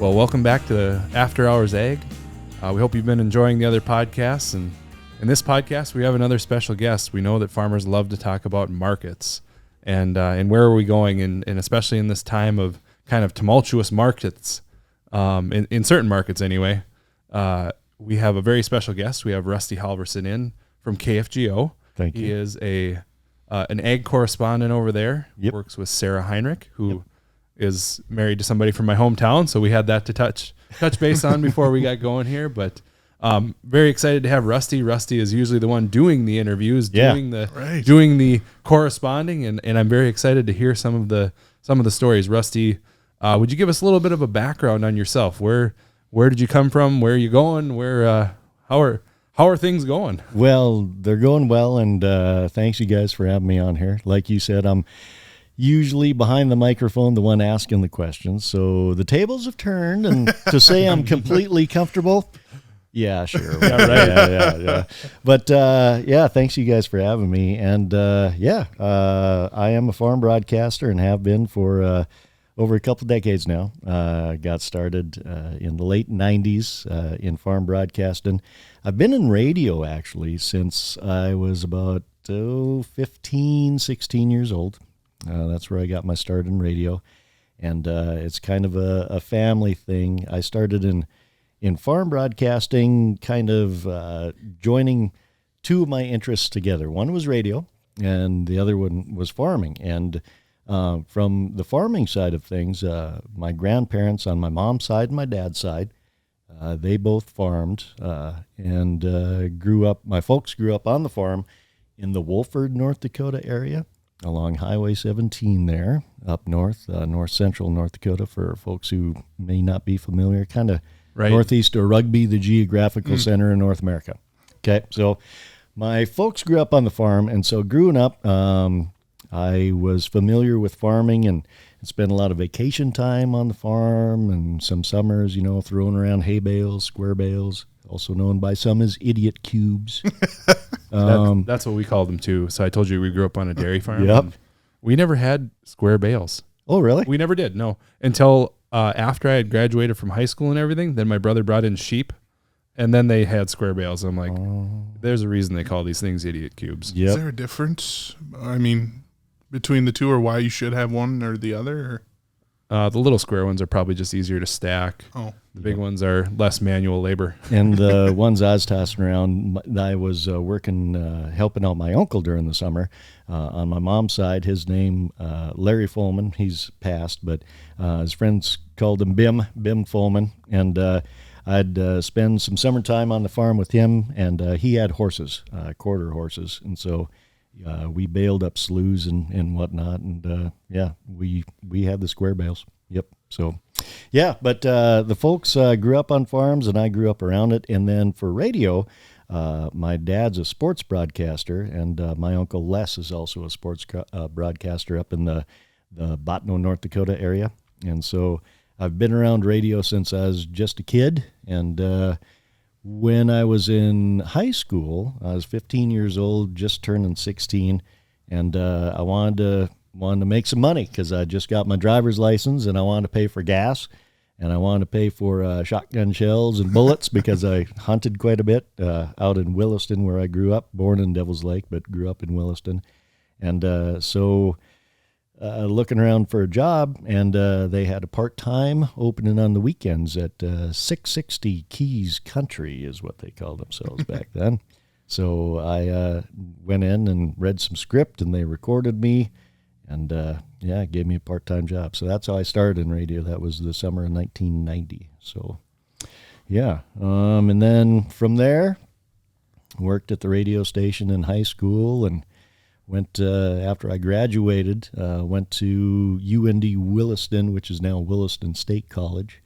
Well, welcome back to After Hours Ag. We hope you've been enjoying the other podcasts. And in this podcast, we have another special guest. We know that farmers love to talk about markets and where are we going, and especially in this time of kind of tumultuous markets, in certain markets anyway. We have a very special guest. We have Rusty Halvorson in from KFGO. Thank you. He is an ag correspondent over there. Yep. Works with Sarah Heinrich, who is married to somebody from my hometown, so we had that to touch base on before we got going here. But very excited to have Rusty. Rusty is usually the one doing the interviews, doing the corresponding, and I'm very excited to hear some of the stories. Rusty, would you give us a little bit of a background on yourself? Where did you come from? Where are you going? How are things going? Well, they're going well, and thanks you guys for having me on here. Like you said, I'm usually behind the microphone, the one asking the questions. So the tables have turned, and to say I'm completely comfortable, yeah, sure. Yeah, right. Yeah. But thanks you guys for having me. And I am a farm broadcaster and have been for over a couple decades now. Got started in the late 90s in farm broadcasting. I've been in radio actually since I was about 15, 16 years old. That's where I got my start in radio, and it's kind of a family thing. I started in farm broadcasting, kind of joining two of my interests together. One was radio, and the other one was farming. And from the farming side of things, my grandparents on my mom's side and my dad's side, they both farmed and grew up. My folks grew up on the farm in the Wolford, North Dakota area, along Highway 17 there, up north, north central North Dakota, for folks who may not be familiar, kind of northeast of Rugby, the geographical center in North America. Okay, so my folks grew up on the farm, and so growing up, I was familiar with farming and spent a lot of vacation time on the farm, and some summers, throwing around hay bales, square bales, also known by some as idiot cubes. That's what we called them too. So I told you we grew up on a dairy farm. Yep. We never had square bales. Oh, really? We never did. No, until after I had graduated from high school and everything. Then my brother brought in sheep, and then they had square bales. I'm like, there's a reason they call these things idiot cubes. Yep. Is there a difference? I mean, between the two, or why you should have one or the other? Or? The little square ones are probably just easier to stack. Oh, the big ones are less manual labor. And the ones I was tossing around, I was working, helping out my uncle during the summer. On my mom's side, his name, Larry Folman. He's passed, but his friends called him Bim Folman. And I'd spend some summertime on the farm with him, and he had horses, quarter horses. And so we baled up sloughs and whatnot, and we had the square bales. Yep. So, yeah, but the folks grew up on farms, and I grew up around it. And then for radio, my dad's a sports broadcaster, and my uncle Les is also a sports broadcaster up in the Botno, North Dakota area. And so I've been around radio since I was just a kid, and when I was in high school, I was 15 years old, just turning 16, and I wanted to make some money because I just got my driver's license, and I wanted to pay for gas, and I wanted to pay for shotgun shells and bullets because I hunted quite a bit out in Williston, where I grew up, born in Devil's Lake, but grew up in Williston. And so looking around for a job, and they had a part-time opening on the weekends at 660 Keys Country is what they called themselves back then. So I went in and read some script, and they recorded me, and gave me a part-time job. So that's how I started in radio. That was the summer of 1990. So and then from there, worked at the radio station in high school, and went, after I graduated, went to UND Williston, which is now Williston State College,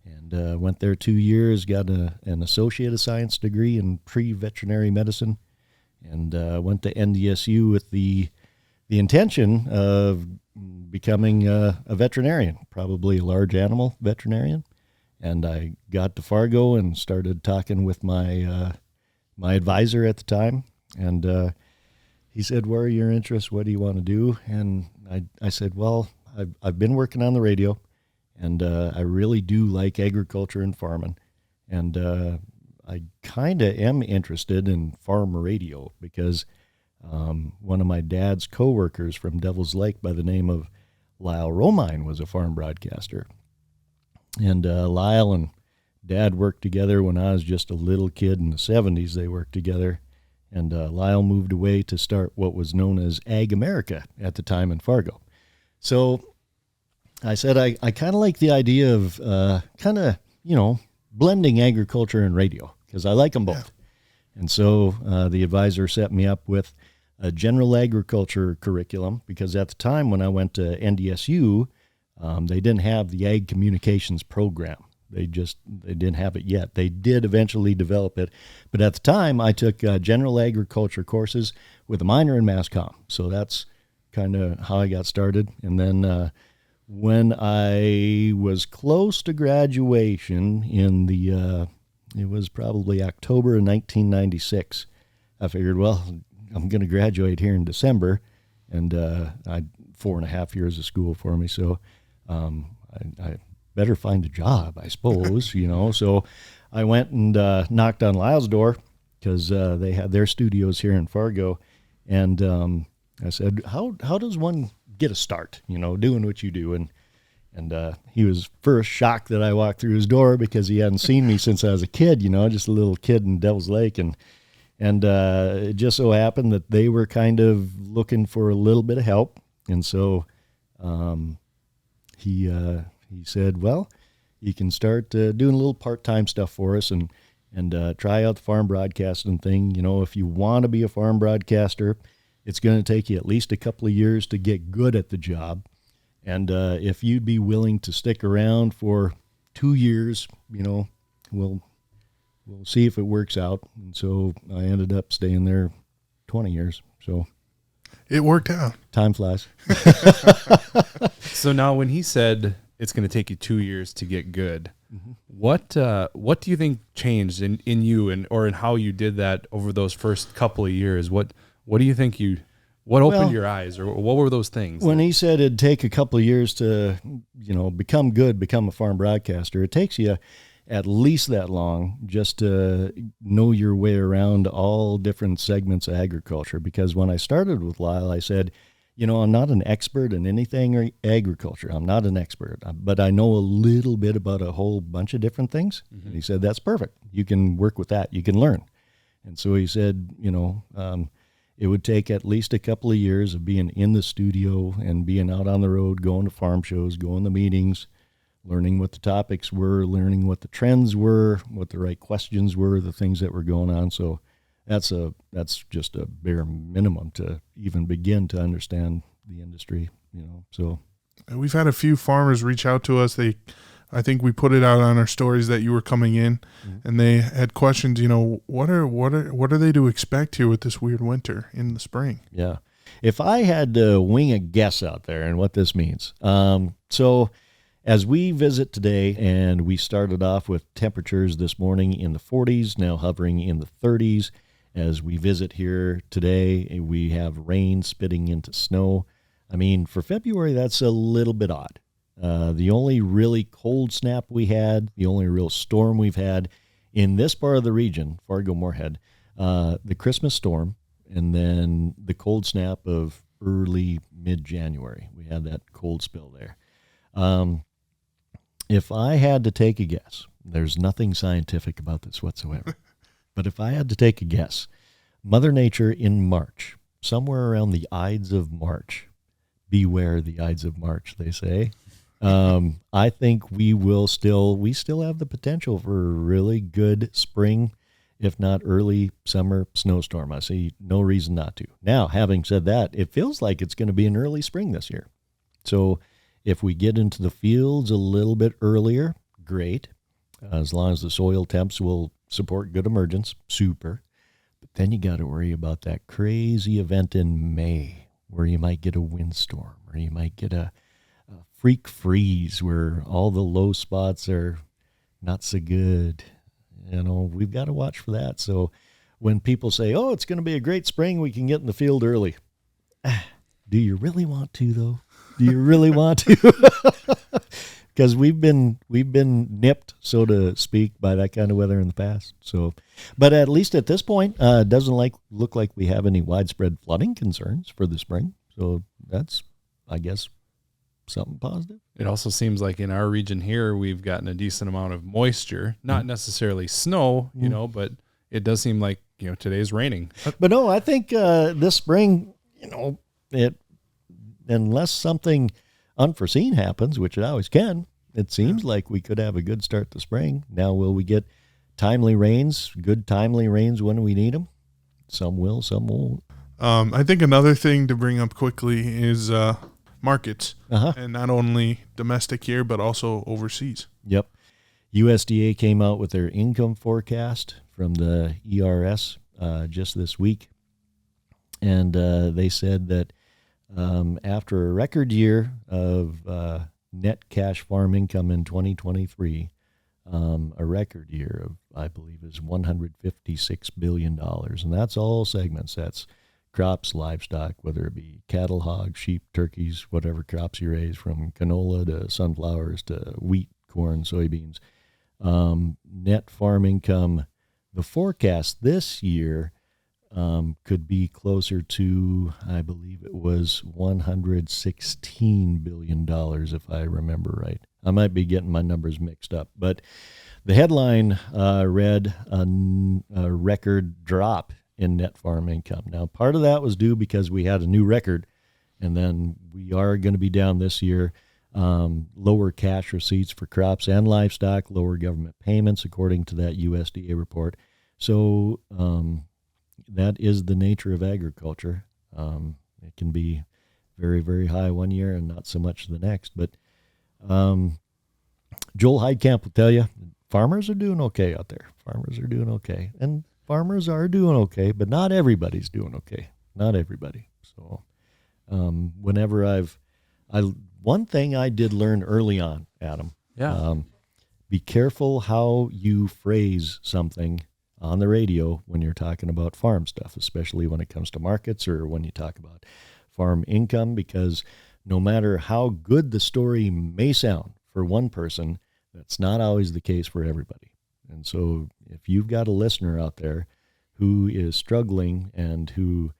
and went there 2 years, got an Associate of Science degree in pre-veterinary medicine, and went to NDSU with the intention of becoming a veterinarian, probably a large animal veterinarian. And I got to Fargo and started talking with my advisor at the time, and he said, "Where are your interests? What do you want to do?" And I said, "Well, I've been working on the radio, And I really do like agriculture and farming. And I kind of am interested in farm radio because one of my dad's coworkers from Devil's Lake by the name of Lyle Romine was a farm broadcaster. And Lyle and Dad worked together when I was just a little kid in the 70s. They worked together. And Lyle moved away to start what was known as Ag America at the time in Fargo. So I said I kind of like the idea of blending agriculture and radio because I like them both. Yeah. And so the advisor set me up with a general agriculture curriculum because at the time when I went to NDSU, they didn't have the Ag Communications program. They didn't have it yet. They did eventually develop it. But at the time, I took general agriculture courses with a minor in mass comm. So that's kind of how I got started. And then when I was close to graduation it was probably October of 1996, I figured, well, I'm going to graduate here in December. And I 4.5 years of school for me. So I better find a job, I suppose, So I went and knocked on Lyle's door because they had their studios here in Fargo. And I said, how does one get a start, doing what you do? And he was first shocked that I walked through his door because he hadn't seen me since I was a kid, just a little kid in Devil's Lake. And it just so happened that they were kind of looking for a little bit of help. And so he said, well, you can start doing a little part-time stuff for us and try out the farm broadcasting thing. If you want to be a farm broadcaster, it's going to take you at least a couple of years to get good at the job. And if you'd be willing to stick around for 2 years, we'll see if it works out. And so I ended up staying there 20 years. So it worked out. Time flies. So now when he said it's going to take you 2 years to get good, mm-hmm. What do you think changed in you or in how you did that over those first couple of years? What do you think what opened your eyes, or what were those things? When he said it'd take a couple of years to, become a farm broadcaster, it takes you at least that long just to know your way around all different segments of agriculture. Because when I started with Lyle, I said, I'm not an expert in anything or agriculture. I'm not an expert, but I know a little bit about a whole bunch of different things. Mm-hmm. And he said, that's perfect. You can work with that. You can learn. And so he said, it would take at least a couple of years of being in the studio and being out on the road, going to farm shows, going to meetings, learning what the topics were, learning what the trends were, what the right questions were, the things that were going on. So that's just a bare minimum to even begin to understand the industry, So we've had a few farmers reach out to us. I think we put it out on our stories that you were coming in, mm-hmm. and they had questions. What are they to expect here with this weird winter in the spring? Yeah, if I had to wing a guess out there and what this means, so as we visit today, and we started off with temperatures this morning in the 40s, now hovering in the 30s. As we visit here today, we have rain spitting into snow. I mean, for February, that's a little bit odd. The only really cold snap we had, the only real storm we've had in this part of the region, Fargo-Moorhead, the Christmas storm, and then the cold snap of early mid-January. We had that cold spill there. If I had to take a guess, there's nothing scientific about this whatsoever, but if I had to take a guess, Mother Nature in March, somewhere around the Ides of March, beware the Ides of March, they say, I think we still have the potential for a really good spring, if not early summer snowstorm. I see no reason not to. Now, having said that, it feels like it's going to be an early spring this year. So if we get into the fields a little bit earlier, great. As long as the soil temps will support good emergence, super. But then you got to worry about that crazy event in May where you might get a windstorm, or you might get a freak freeze where all the low spots are not so good. We've got to watch for that. So when people say, oh, it's going to be a great spring, we can get in the field early. Do you really want to, though? Do you really want to? because we've been nipped, so to speak, by that kind of weather in the past. So, but at least at this point, it doesn't look like we have any widespread flooding concerns for the spring. So that's, I guess, something positive. It also seems like in our region here, we've gotten a decent amount of moisture, not necessarily snow, but it does seem like, today's raining. But no, I think this spring, unless something unforeseen happens, which it always can, it seems like we could have a good start to spring. Now, will we get timely rains, good timely rains when we need them? Some will, some won't. I think another thing to bring up quickly is markets, and not only domestic here, but also overseas. Yep. USDA came out with their income forecast from the ERS just this week, and they said that after a record year of net cash farm income in 2023, a record year of, I believe, is $156 billion, and that's all segments. That's crops, livestock, whether it be cattle, hogs, sheep, turkeys, whatever crops you raise, from canola to sunflowers to wheat, corn, soybeans. Net farm income, the forecast this year could be closer to, I believe it was $116 billion, if I remember right. I might be getting my numbers mixed up, but the headline read a record drop in net farm income. Now, part of that was due because we had a new record, and then we are going to be down this year. Lower cash receipts for crops and livestock, lower government payments, according to that USDA report. So that is the nature of agriculture. It can be very, very high one year and not so much the next. But Joel Heidkamp will tell you, farmers are doing okay out there. Farmers are doing okay. And farmers are doing okay, but not everybody's doing okay. Not everybody. So whenever one thing I did learn early on, Adam. Yeah. Be careful how you phrase something on the radio when you're talking about farm stuff, especially when it comes to markets or when you talk about farm income, because no matter how good the story may sound for one person, that's not always the case for everybody. And so if you've got a listener out there who is struggling and who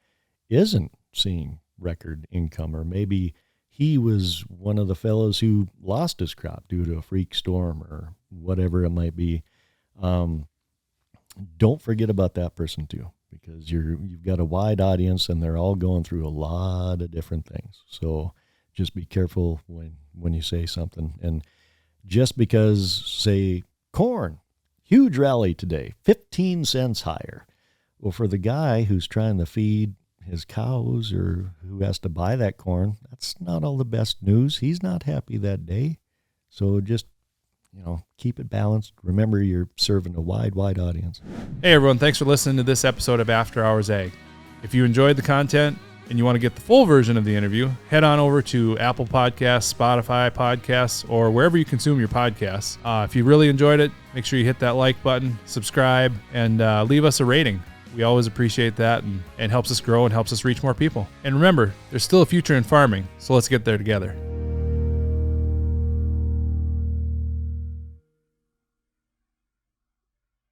isn't seeing record income, or maybe he was one of the fellows who lost his crop due to a freak storm or whatever it might be, don't forget about that person too, because you've got a wide audience and they're all going through a lot of different things. So just be careful when you say something. And just because, say, corn, huge rally today, 15 cents higher. Well, for the guy who's trying to feed his cows or who has to buy that corn, that's not all the best news. He's not happy that day. So just, keep it balanced. Remember, you're serving a wide audience. Hey, everyone. Thanks for listening to this episode of After Hours Ag. If you enjoyed the content and you want to get the full version of the interview, head on over to Apple Podcasts, Spotify Podcasts, or wherever you consume your podcasts. If you really enjoyed it, make sure you hit that like button, subscribe, and leave us a rating. We always appreciate that, and helps us grow and helps us reach more people. And remember, there's still a future in farming, so let's get there together.